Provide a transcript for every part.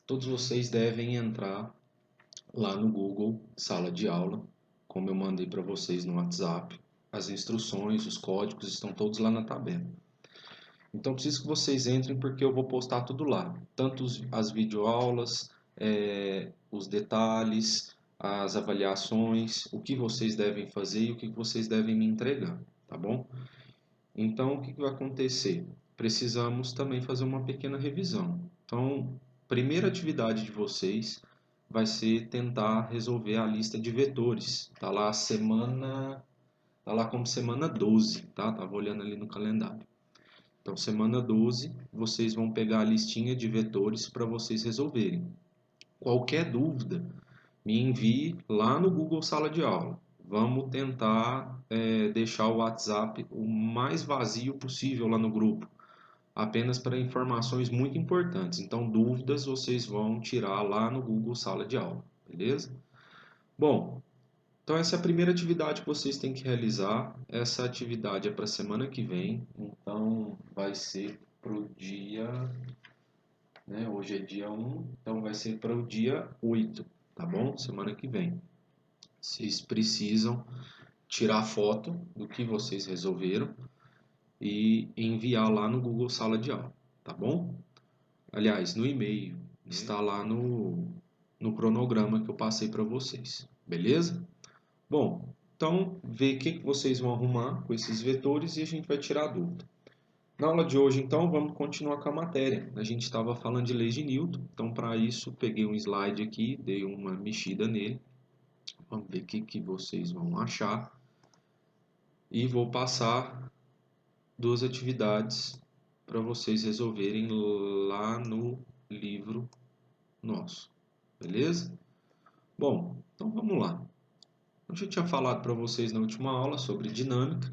Todos vocês devem entrar lá no Google Sala de Aula, como eu mandei para vocês no WhatsApp. As instruções, os códigos estão todos lá na tabela. Então preciso que vocês entrem porque eu vou postar tudo lá. Tanto as videoaulas, os detalhes, as avaliações, o que vocês devem fazer e o que vocês devem me entregar, tá bom? Então o que vai acontecer? Precisamos também fazer uma pequena revisão. Então, primeira atividade de vocês vai ser tentar resolver a lista de vetores. Tá lá tá lá como semana 12, tá? Tava olhando ali no calendário. Então, semana 12, vocês vão pegar a listinha de vetores para vocês resolverem. Qualquer dúvida, me envie lá no Google Sala de Aula. Vamos tentar deixar o WhatsApp o mais vazio possível lá no grupo, apenas para informações muito importantes. Então, dúvidas vocês vão tirar lá no Google Sala de Aula, beleza? Bom, então essa é a primeira atividade que vocês têm que realizar. Essa atividade é para a semana que vem, então vai ser para o dia, né? Hoje é dia 1, então vai ser para o dia 8, tá bom? Semana que vem. Vocês precisam tirar foto do que vocês resolveram e enviar lá no Google Sala de Aula, tá bom? Aliás, no e-mail, está lá no cronograma que eu passei para vocês, beleza? Bom, então vê o que vocês vão arrumar com esses vetores e a gente vai tirar a dúvida. Na aula de hoje, então, vamos continuar com a matéria. A gente estava falando de leis de Newton, então para isso peguei um slide aqui, dei uma mexida nele. Vamos ver o que vocês vão achar. E vou passar duas atividades para vocês resolverem lá no livro nosso, beleza? Bom, então vamos lá. Eu já tinha falado para vocês na última aula sobre dinâmica.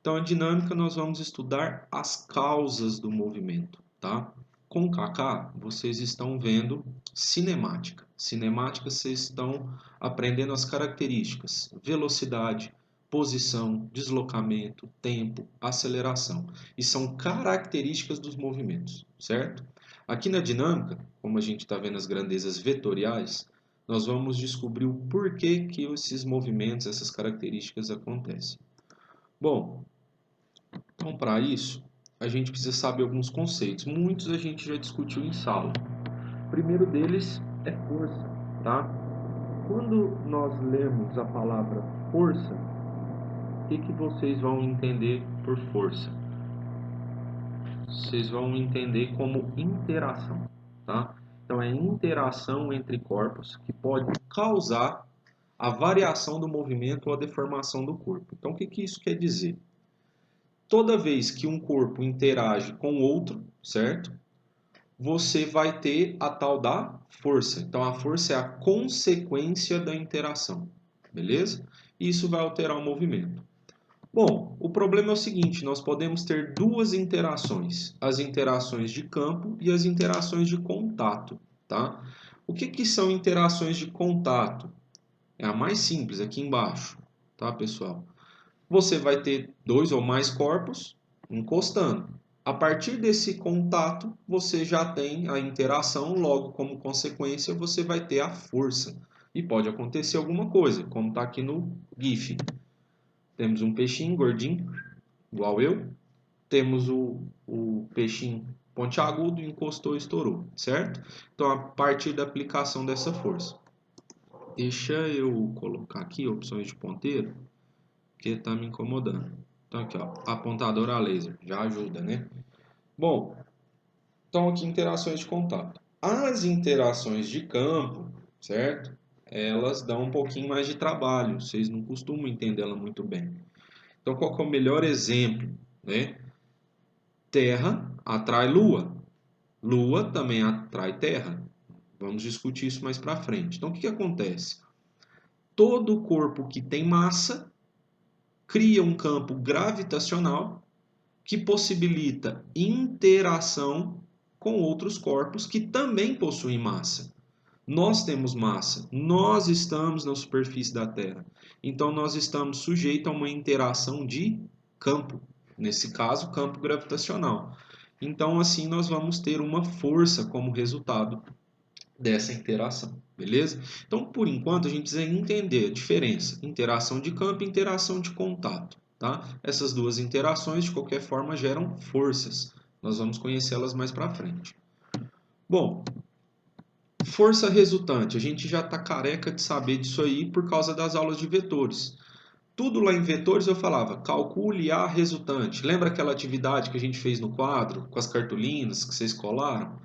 Então, a dinâmica nós vamos estudar as causas do movimento, tá? Com o Kaká, vocês estão vendo cinemática. Cinemática, vocês estão aprendendo as características: velocidade, posição, deslocamento, tempo, aceleração. E são características dos movimentos, certo? Aqui na dinâmica, como a gente está vendo as grandezas vetoriais, nós vamos descobrir o porquê que esses movimentos, essas características acontecem. Bom, então para isso, a gente precisa saber alguns conceitos. Muitos a gente já discutiu em sala. O primeiro deles é força, tá? Quando nós lemos a palavra força, o que vocês vão entender por força? Vocês vão entender como interação, tá? Então é interação entre corpos que pode causar a variação do movimento ou a deformação do corpo. Então o que isso quer dizer? Toda vez que um corpo interage com outro, certo? Você vai ter a tal da força. Então a força é a consequência da interação, beleza? Isso vai alterar o movimento. Bom, o problema é o seguinte, nós podemos ter duas interações, as interações de campo e as interações de contato, tá? O que são interações de contato? É a mais simples, aqui embaixo, tá, pessoal? Você vai ter dois ou mais corpos encostando. A partir desse contato, você já tem a interação, logo, como consequência, você vai ter a força. E pode acontecer alguma coisa, como está aqui no GIF. Temos um peixinho gordinho, igual eu. Temos o peixinho pontiagudo, encostou e estourou, certo? Então, a partir da aplicação dessa força. Deixa eu colocar aqui opções de ponteiro, que está me incomodando. Então, aqui, ó, apontador a laser, já ajuda, né? Bom, então aqui interações de contato. As interações de campo, certo? Elas dão um pouquinho mais de trabalho, vocês não costumam entender ela muito bem. Então, qual que é o melhor exemplo, né? Terra atrai Lua. Lua também atrai Terra. Vamos discutir isso mais para frente. Então, o que acontece? Todo corpo que tem massa cria um campo gravitacional que possibilita interação com outros corpos que também possuem massa. Nós temos massa, nós estamos na superfície da Terra, então nós estamos sujeitos a uma interação de campo, nesse caso, campo gravitacional. Então, assim, nós vamos ter uma força como resultado dessa interação, beleza? Então, por enquanto, a gente precisa entender a diferença, interação de campo e interação de contato, tá? Essas duas interações, de qualquer forma, geram forças. Nós vamos conhecê-las mais para frente. Bom, força resultante, a gente já está careca de saber disso aí por causa das aulas de vetores. Tudo lá em vetores eu falava, calcule a resultante. Lembra aquela atividade que a gente fez no quadro, com as cartolinas que vocês colaram?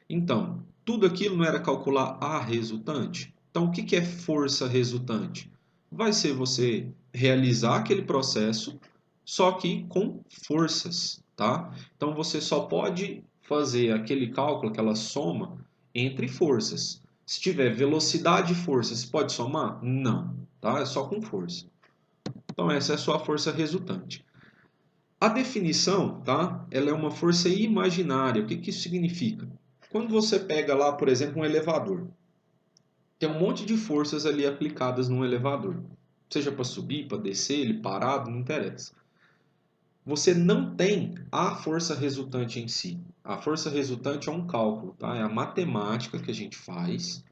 Então, tudo aquilo não era calcular a resultante? Então, o que é força resultante? Vai ser você realizar aquele processo, só que com forças, tá? Então, você só pode fazer aquele cálculo, aquela soma, entre forças. Se tiver velocidade e força, você pode somar? Não, tá? É só com força. Então, essa é a sua força resultante. A definição, tá? Ela é uma força imaginária. O que isso significa? Quando você pega lá, por exemplo, um elevador, tem um monte de forças ali aplicadas num elevador. Seja para subir, para descer, ele parado, não interessa. Você não tem a força resultante em si. A força resultante é um cálculo, tá? É a matemática que a gente faz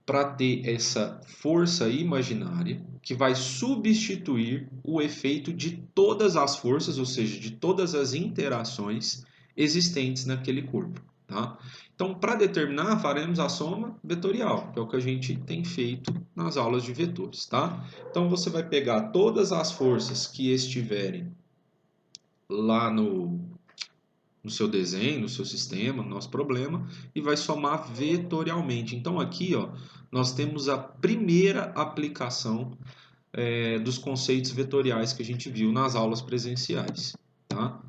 para ter essa força imaginária que vai substituir o efeito de todas as forças, ou seja, de todas as interações existentes naquele corpo. Tá? Então, para determinar, faremos a soma vetorial, que é o que a gente tem feito nas aulas de vetores. Tá? Então, você vai pegar todas as forças que estiverem lá no seu desenho, no seu sistema, no nosso problema, e vai somar vetorialmente. Então aqui, ó, nós temos a primeira aplicação dos conceitos vetoriais que a gente viu nas aulas presenciais. Tá?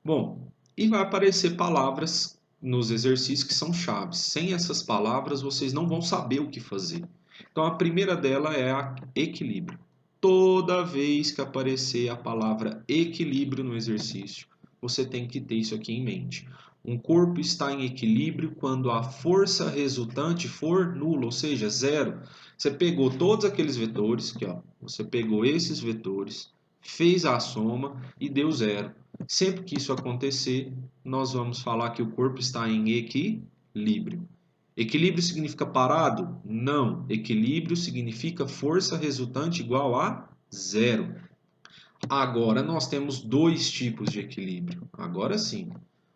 Bom, e vai aparecer palavras nos exercícios que são chaves. Sem essas palavras, vocês não vão saber o que fazer. Então a primeira dela é a equilíbrio. Toda vez que aparecer a palavra equilíbrio no exercício, você tem que ter isso aqui em mente. Um corpo está em equilíbrio quando a força resultante for nula, ou seja, zero. Você pegou todos aqueles vetores, aqui, ó, você pegou esses vetores, fez a soma e deu zero. Sempre que isso acontecer, nós vamos falar que o corpo está em equilíbrio. Equilíbrio significa parado? Não. Equilíbrio significa força resultante igual a zero. Agora nós temos dois tipos de equilíbrio. Agora sim.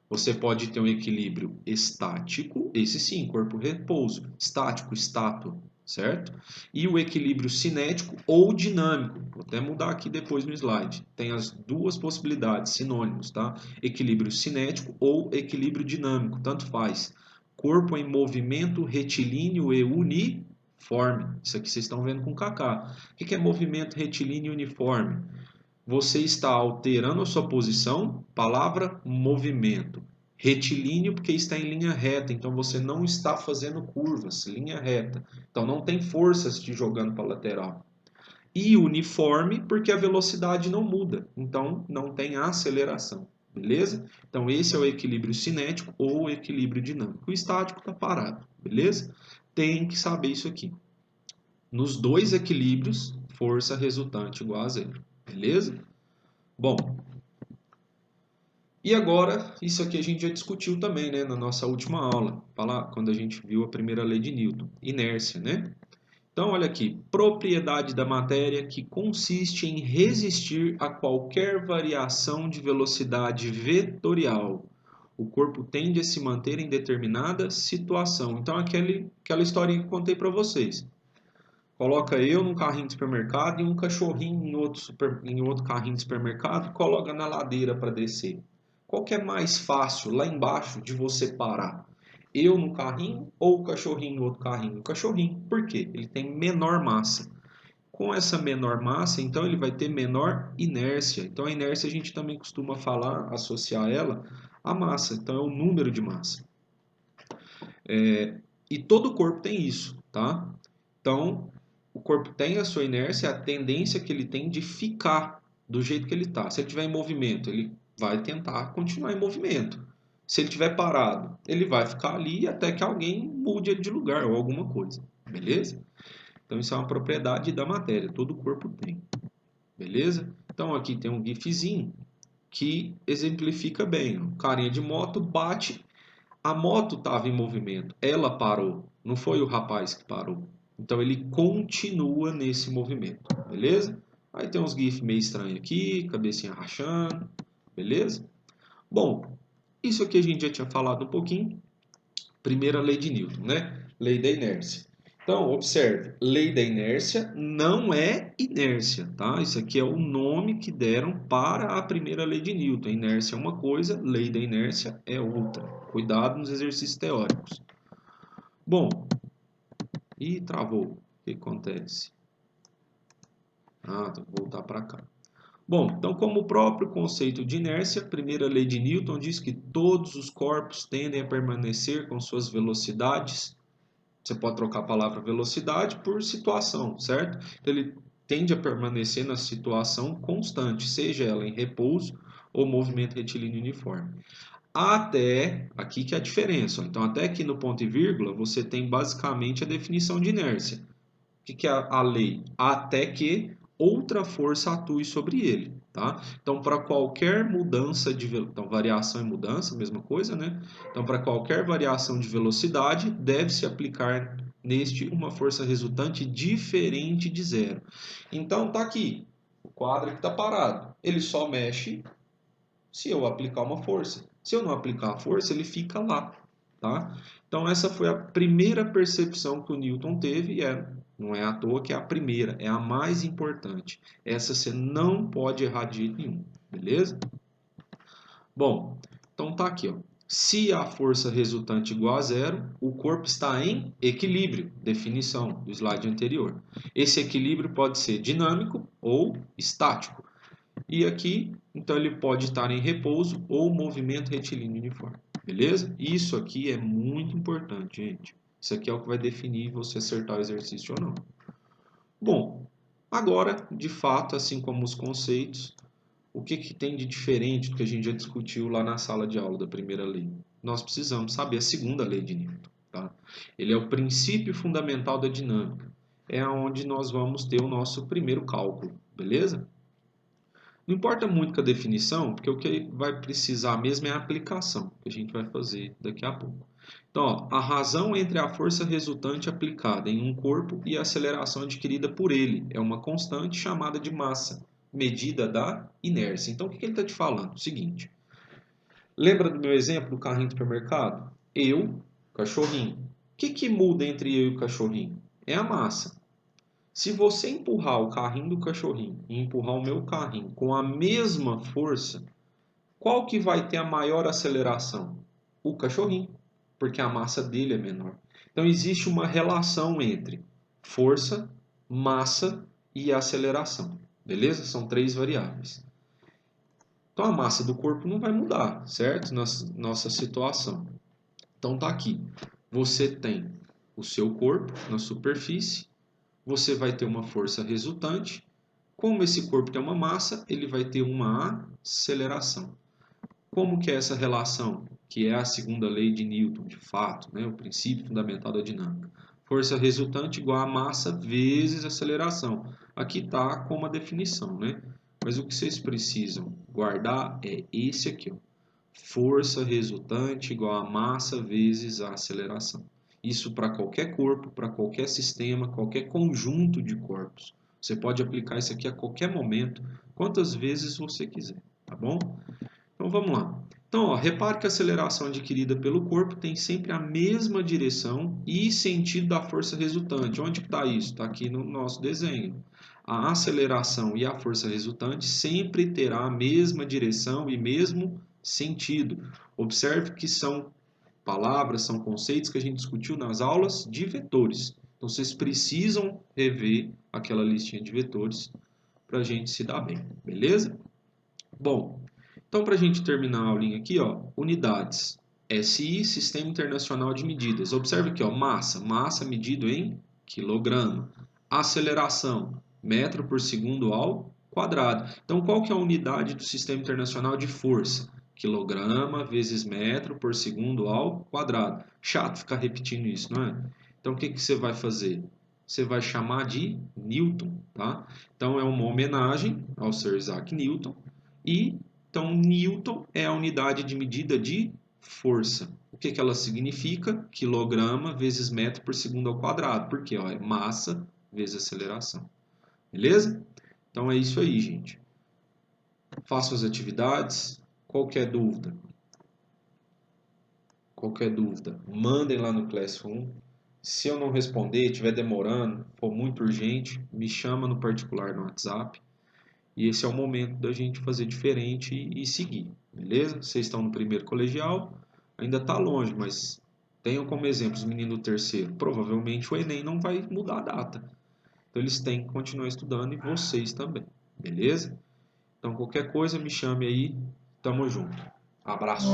Você pode ter um equilíbrio estático, esse sim, corpo repouso, estático, estátua, certo? E o equilíbrio cinético ou dinâmico. Vou até mudar aqui depois no slide. Tem as duas possibilidades, sinônimos, tá? Equilíbrio cinético ou equilíbrio dinâmico, tanto faz. Corpo em movimento retilíneo e uniforme. Isso aqui vocês estão vendo com KK. O que é movimento retilíneo e uniforme? Você está alterando a sua posição, palavra movimento. Retilíneo porque está em linha reta, então você não está fazendo curvas, linha reta. Então não tem forças te jogando para a lateral. E uniforme porque a velocidade não muda, então não tem aceleração. Beleza? Então esse é o equilíbrio cinético ou equilíbrio dinâmico. O estático está parado, beleza? Tem que saber isso aqui. Nos dois equilíbrios, força resultante igual a zero. Beleza? Bom, e agora, isso aqui a gente já discutiu também, né, na nossa última aula, quando a gente viu a primeira lei de Newton, inércia, né? Então, olha aqui, propriedade da matéria que consiste em resistir a qualquer variação de velocidade vetorial. O corpo tende a se manter em determinada situação. Então, aquela história que eu contei para vocês. Coloca eu num carrinho de supermercado e um cachorrinho em outro carrinho de supermercado e coloca na ladeira para descer. Qual que é mais fácil lá embaixo de você parar? Eu no carrinho ou o cachorrinho no outro carrinho? O cachorrinho. Por quê? Ele tem menor massa. Com essa menor massa, então ele vai ter menor inércia. Então a inércia a gente também costuma falar, associar ela à massa. Então é o número de massa. E todo o corpo tem isso, tá? Então o corpo tem a sua inércia, a tendência que ele tem de ficar do jeito que ele está. Se ele estiver em movimento, ele vai tentar continuar em movimento. Se ele estiver parado, ele vai ficar ali até que alguém mude ele de lugar ou alguma coisa. Beleza? Então isso é uma propriedade da matéria, todo corpo tem. Beleza? Então aqui tem um gifzinho que exemplifica bem. O carinha de moto bate, A moto estava em movimento, ela parou, não foi o rapaz que parou. Então ele continua nesse movimento, beleza? Aí tem uns GIF meio estranhos aqui, cabecinha rachando, beleza? Bom, isso aqui a gente já tinha falado um pouquinho. Primeira lei de Newton, né? Lei da inércia. Então, observe, lei da inércia não é inércia, tá? Isso aqui é o nome que deram para a primeira lei de Newton. A inércia é uma coisa, lei da inércia é outra. Cuidado nos exercícios teóricos. Bom, e travou. O que acontece? Ah, tem que voltar para cá. Bom, então como o próprio conceito de inércia, a primeira lei de Newton diz que todos os corpos tendem a permanecer com suas velocidades. Você pode trocar a palavra velocidade por situação, certo? Então, ele tende a permanecer na situação constante, seja ela em repouso ou movimento retilíneo uniforme. Até aqui que é a diferença. Então, até aqui no ponto e vírgula, você tem basicamente a definição de inércia. O que é a lei? Até que outra força atue sobre ele, tá? Então, para qualquer mudança de então, variação e mudança, mesma coisa, né? Então, para qualquer variação de velocidade, deve-se aplicar neste uma força resultante diferente de zero. Então, tá aqui, o quadro que está parado. Ele só mexe se eu aplicar uma força. Se eu não aplicar a força, ele fica lá, tá? Então essa foi a primeira percepção que o Newton teve e não é à toa que é a primeira, é a mais importante. Essa você não pode errar de jeito nenhum, beleza? Bom, então tá aqui, ó. Se a força resultante igual a zero, o corpo está em equilíbrio, definição do slide anterior. Esse equilíbrio pode ser dinâmico ou estático. E aqui, então ele pode estar em repouso ou movimento retilíneo uniforme, beleza? Isso aqui é muito importante, gente. Isso aqui é o que vai definir você acertar o exercício ou não. Bom, agora, de fato, assim como os conceitos, o que tem de diferente do que a gente já discutiu lá na sala de aula da primeira lei? Nós precisamos saber a segunda lei de Newton, tá? Ele é o princípio fundamental da dinâmica. É onde nós vamos ter o nosso primeiro cálculo, beleza? Não importa muito com a definição, porque o que vai precisar mesmo é a aplicação, que a gente vai fazer daqui a pouco. Então, ó, a razão entre a força resultante aplicada em um corpo e a aceleração adquirida por ele é uma constante chamada de massa, medida da inércia. Então, o que ele está te falando? O seguinte, lembra do meu exemplo do carrinho do supermercado? Eu, cachorrinho. O que muda entre eu e o cachorrinho? É a massa. Se você empurrar o carrinho do cachorrinho e empurrar o meu carrinho com a mesma força, qual que vai ter a maior aceleração? O cachorrinho, porque a massa dele é menor. Então existe uma relação entre força, massa e aceleração. Beleza? São três variáveis. Então a massa do corpo não vai mudar, certo? Nossa situação. Então tá aqui. Você tem o seu corpo na superfície, você vai ter uma força resultante. Como esse corpo tem uma massa, ele vai ter uma aceleração. Como que é essa relação? Que é a segunda lei de Newton, de fato, né? O princípio fundamental da dinâmica. Força resultante igual a massa vezes aceleração. Aqui está como a definição, né? Mas o que vocês precisam guardar é esse aqui, ó. Força resultante igual a massa vezes a aceleração. Isso para qualquer corpo, para qualquer sistema, qualquer conjunto de corpos. Você pode aplicar isso aqui a qualquer momento, quantas vezes você quiser, tá bom? Então vamos lá. Então, ó, repare que a aceleração adquirida pelo corpo tem sempre a mesma direção e sentido da força resultante. Onde está isso? Está aqui no nosso desenho. A aceleração e a força resultante sempre terá a mesma direção e mesmo sentido. Observe que são palavras, são conceitos que a gente discutiu nas aulas de vetores. Então, vocês precisam rever aquela listinha de vetores para a gente se dar bem, beleza? Bom, então para a gente terminar a aulinha aqui, ó, unidades. SI, Sistema Internacional de Medidas. Observe aqui, ó, massa medido em quilograma. Aceleração, metro por segundo ao quadrado. Então, qual que é a unidade do Sistema Internacional de Força? Quilograma vezes metro por segundo ao quadrado. Chato ficar repetindo isso, não é? Então, o que você vai fazer? Você vai chamar de Newton, tá? Então, é uma homenagem ao Sir Isaac Newton. E, então, Newton é a unidade de medida de força. O que ela significa? Quilograma vezes metro por segundo ao quadrado. Porque ó, é massa vezes aceleração. Beleza? Então é isso aí, gente. Façam as atividades. Qualquer dúvida, mandem lá no Classroom. Se eu não responder, estiver demorando, for muito urgente, me chama no particular no WhatsApp. E esse é o momento da gente fazer diferente e seguir, beleza? Vocês estão no primeiro colegial, ainda está longe, mas tenham como exemplo os meninos do terceiro. Provavelmente o Enem não vai mudar a data. Então eles têm que continuar estudando e vocês também, beleza? Então qualquer coisa me chame aí, tamo junto. Abraço!